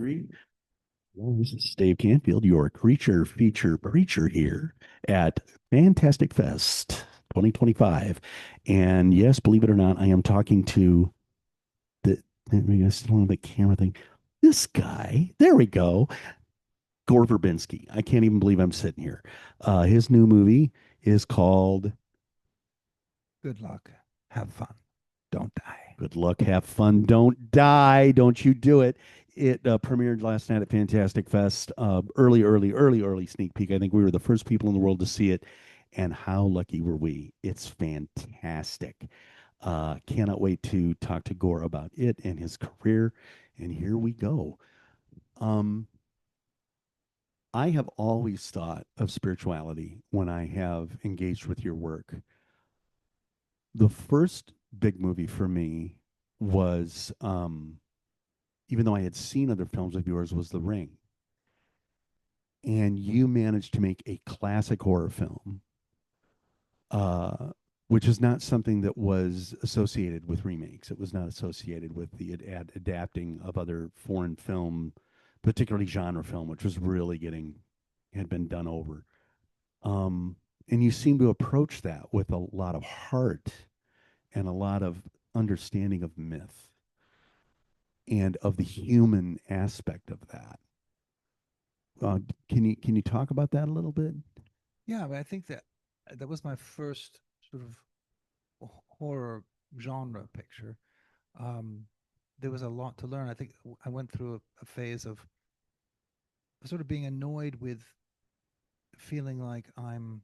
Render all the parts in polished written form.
Three. Well, this is Dave Canfield, your creature feature preacher here at Fantastic Fest 2025. And yes, believe it or not, I am talking to we still on the camera thing. This guy, there we go, Gore Verbinski. I can't even believe I'm sitting here. His new movie is called Good luck. Have fun. Don't die. Good Luck, Have Fun, Don't Die. Don't you do it. It premiered last night at Fantastic Fest. Early sneak peek. I think we were the first people in the world to see it. And how lucky were we? It's fantastic. Cannot wait to talk to Gore about it and his career. And here we go. Um, I have always thought of spirituality when I have engaged with your work. The first big movie for me was even though I had seen other films of yours, was The Ring. And you managed to make a classic horror film, uh, which is not something that was associated with remakes. It was not associated with the adapting of other foreign film, particularly genre film, which was really had been done over. Um, and you seem to approach that with a lot of heart and a lot of understanding of myth and of the human aspect of that. Can you talk about that a little bit? Yeah, I think that that was my first sort of horror genre picture. Um, there was a lot to learn. I think I went through a phase of sort of being annoyed with feeling like I'm,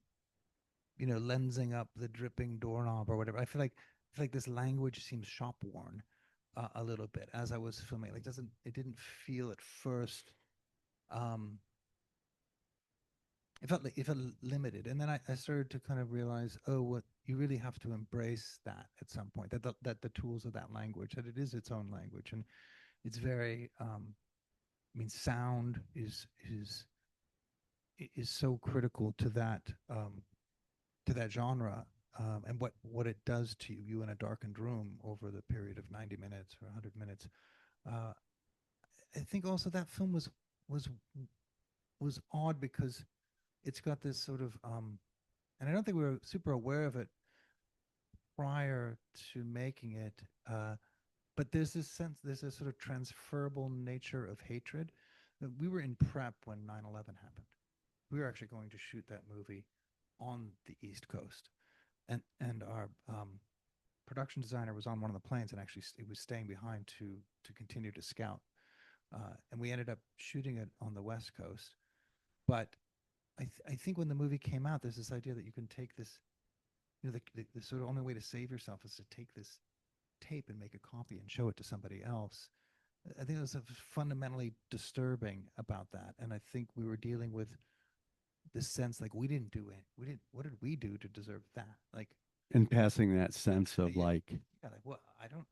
lensing up the dripping doorknob or whatever. I feel like this language seems shop worn a little bit as I was filming. Like, doesn't it didn't feel at first. Um, it felt limited, and then I started to kind of realize, oh, what you really have to embrace that at some point, that the tools of that language, that it is its own language, and it's very I mean, sound is so critical to that genre, and what it does to you in a darkened room over the period of 90 minutes or 100 minutes. uh, I think also that film was was odd because it's got this sort of and I don't think we were super aware of it prior to making it. But there's this sense, there's a sort of transferable nature of hatred. We were in prep when 9/11 happened. We were actually going to shoot that movie on the East Coast, and our production designer was on one of the planes, and actually it was staying behind to continue to scout. And we ended up shooting it on the West Coast. But I think when the movie came out, there's this idea that you can take this, the sort of only way to save yourself is to take this tape and make a copy and show it to somebody else. I think there's a fundamentally disturbing about that, and I think we were dealing with this sense like we didn't do it. We didn't. What did we do to deserve that? Like, And passing that sense of yeah, like yeah, like what? I don't.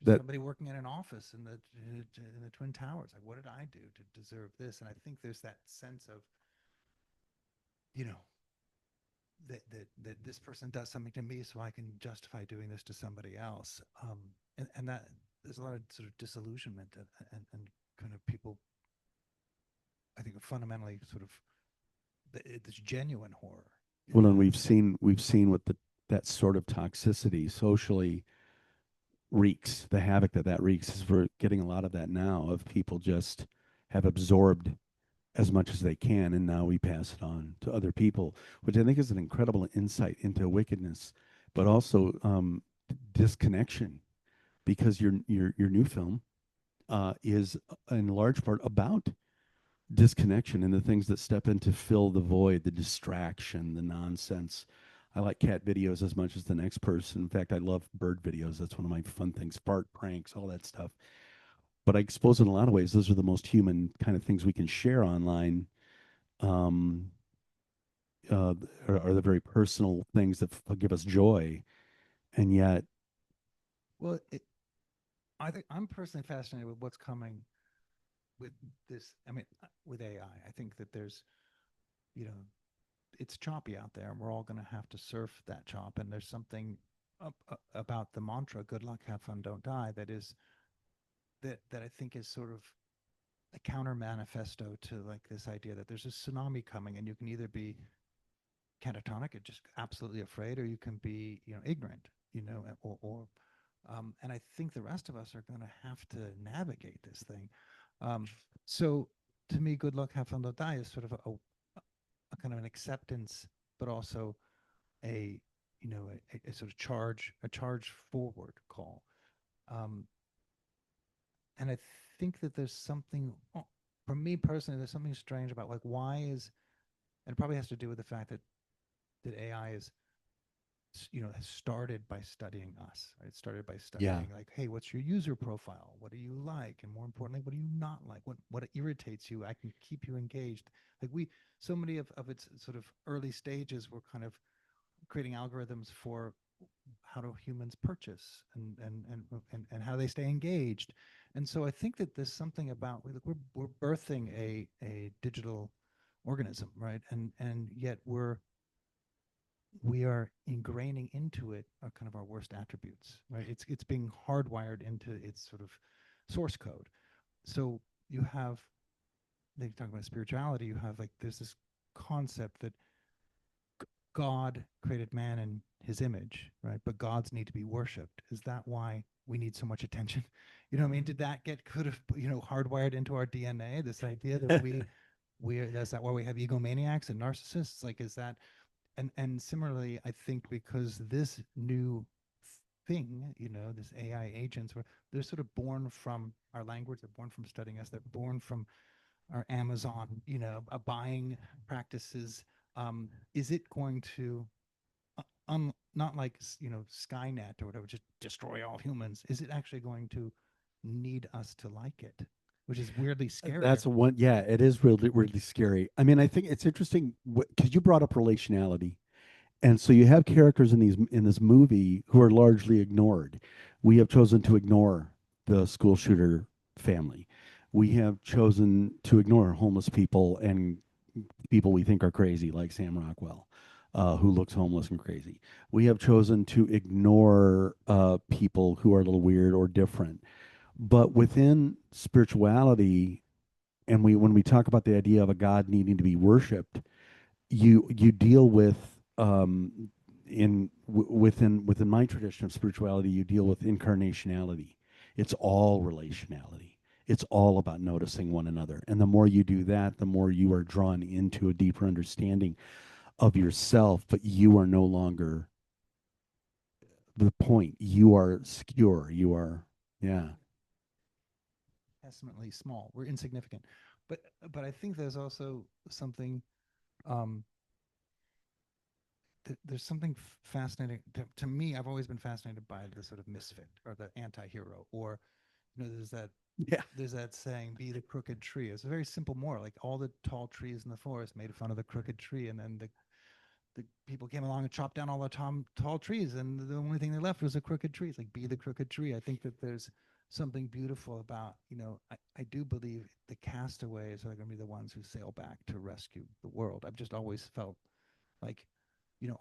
that. Somebody working in an office in the Twin Towers. Like, what did I do to deserve this? And I think there's that sense of, you know, that this person does something to me, so I can justify doing this to somebody else. And that there's a lot of sort of disillusionment and kind of people, I think, fundamentally sort of this genuine horror. Well, and we've seen what that sort of toxicity socially wreaks, the havoc that wreaks is for getting a lot of that now of people just have absorbed as much as they can, and now we pass it on to other people, which I think is an incredible insight into wickedness, but also disconnection, because your new film is in large part about disconnection and the things that step in to fill the void, the distraction, the nonsense. I like cat videos as much as the next person. In fact, I love bird videos. That's one of my fun things, fart pranks, all that stuff. But I suppose in a lot of ways, those are the most human kind of things we can share online. Um, are the very personal things that give us joy. And yet, Well, I think I'm personally fascinated with what's coming with this. I mean, with AI. I think that there's, you know, it's choppy out there, and we're all going to have to surf that chop. And there's something about the mantra "Good luck, have fun, don't die" that I think is sort of a counter manifesto to like this idea that there's a tsunami coming, and you can either be catatonic and just absolutely afraid, or you can be, ignorant, and I think the rest of us are going to have to navigate this thing. Um, so to me, good luck, have fun, don't die is sort of a kind of an acceptance, but also a, a sort of charge forward call. Um, and I think that there's something, for me personally, there's something strange about like why is, and it probably has to do with the fact that AI is, has started by studying us, right? It started by Yeah. studying like, hey, what's your user profile? What do you like? And more importantly, what do you not like? What irritates you? I can keep you engaged. Like so many of its sort of early stages were kind of creating algorithms for how do humans purchase and how they stay engaged. And so I think that there's something about we're birthing a digital organism, right? And yet we are ingraining into it kind of our worst attributes, right? It's being hardwired into its sort of source code. So you have, they talk about spirituality. You have like there's this concept that God created man in his image, right? But gods need to be worshipped. Is that why we need so much attention? You know what I mean? Did that get could have, hardwired into our DNA? This idea that that's that why we have egomaniacs and narcissists? Like, is that, and similarly, I think because this new thing, this AI agents, they're sort of born from our language, they're born from studying us, they're born from our Amazon, buying practices. Is it going to, not like, Skynet or whatever, just destroy all humans? Is it actually going to need us to like it, which is weirdly scarier? That's one. Yeah, it is really, really scary. I mean, I think it's interesting because you brought up relationality, and so you have characters in this movie who are largely ignored. We have chosen to ignore the school shooter family. We have chosen to ignore homeless people and people we think are crazy, like Sam Rockwell, who looks homeless and crazy. We have chosen to ignore people who are a little weird or different. But within spirituality, and when we talk about the idea of a God needing to be worshipped, you deal with within my tradition of spirituality, you deal with incarnationality. It's all relationality. It's all about noticing one another, and the more you do that, the more you are drawn into a deeper understanding of yourself. But you are no longer the point. You are secure. You are, yeah. Infinitesimally small. We're insignificant. But I think there's also something, um, there's something fascinating to me. I've always been fascinated by the sort of misfit or the anti-hero, or there's that Yeah. saying, "Be the crooked tree." It's a very simple moral. Like all the tall trees in the forest made fun of the crooked tree, and then the people came along and chopped down all the tall trees, and the only thing they left was a crooked tree. It's like, be the crooked tree. I think that there's something beautiful about, I do believe the castaways are going to be the ones who sail back to rescue the world. I've just always felt like,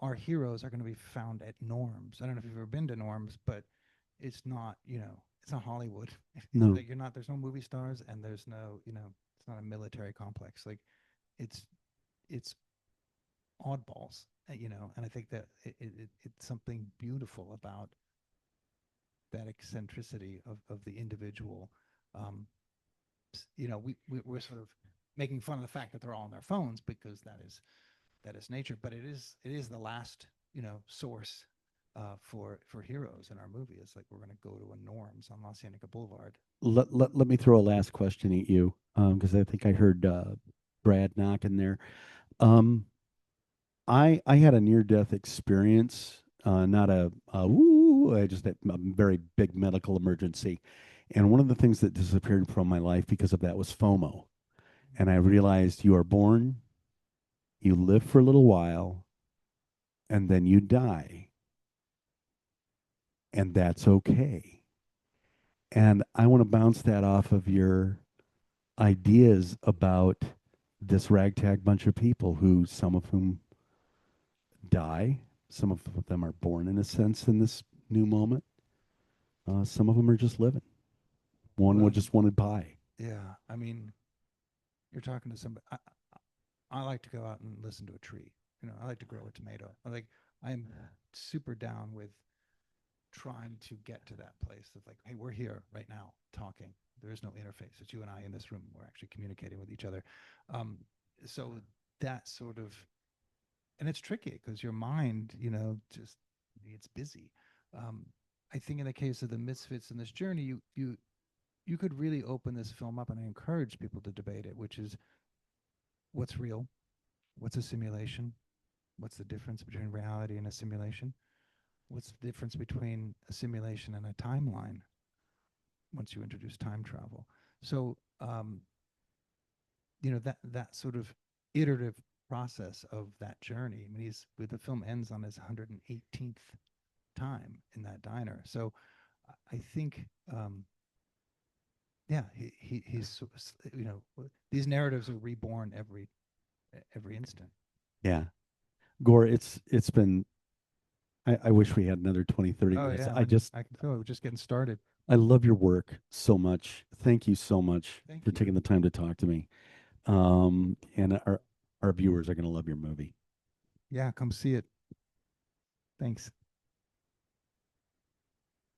our heroes are going to be found at norms. I don't know if you've ever been to norms, but it's not, it's not Hollywood. No. Like, you're not, there's no movie stars, and there's no, it's not a military complex. Like, it's, it's oddballs, and I think that it's something beautiful about that eccentricity of the individual. Um, we're sort of making fun of the fact that they're all on their phones, because that is nature, but it is the last, source for heroes in our movie. It's like we're going to go to a norms on La Cienega Boulevard. Let me throw a last question at you, because I think I heard Brad knocking there. Um, I had a near death experience, not a woo, I just had a very big medical emergency, and one of the things that disappeared from my life because of that was FOMO, and I realized you are born, you live for a little while, and then you die, and that's okay. And I want to bounce that off of your ideas about this ragtag bunch of people who, some of whom die, some of them are born in a sense in this new moment. Some of them are just living. One would Well, just wanted pie. yeah, I mean, you're talking to somebody. I like to go out and listen to a tree. I like to grow a tomato. I'm super down with trying to get to that place of like, hey, we're here right now talking. There is no interface. It's you and I in this room. We're actually communicating with each other. Um, so that sort of, and it's tricky because your mind, just it's busy. Um, I think in the case of the misfits in this journey, you could really open this film up, and I encourage people to debate it, which is what's real, what's a simulation, what's the difference between reality and a simulation, what's the difference between a simulation and a timeline once you introduce time travel. So that sort of iterative process of that journey. I mean, the film ends on his 118th time in that diner. So I think yeah, he's these narratives are reborn every instant. Yeah. Gore, it's been I wish we had another 20, 30 Oh minutes. yeah, I just I can feel it. We're just getting started. I love your work so much. Thank you so much Thank for you. taking the time to talk to me. And our viewers are going to love your movie. Yeah, come see it. Thanks.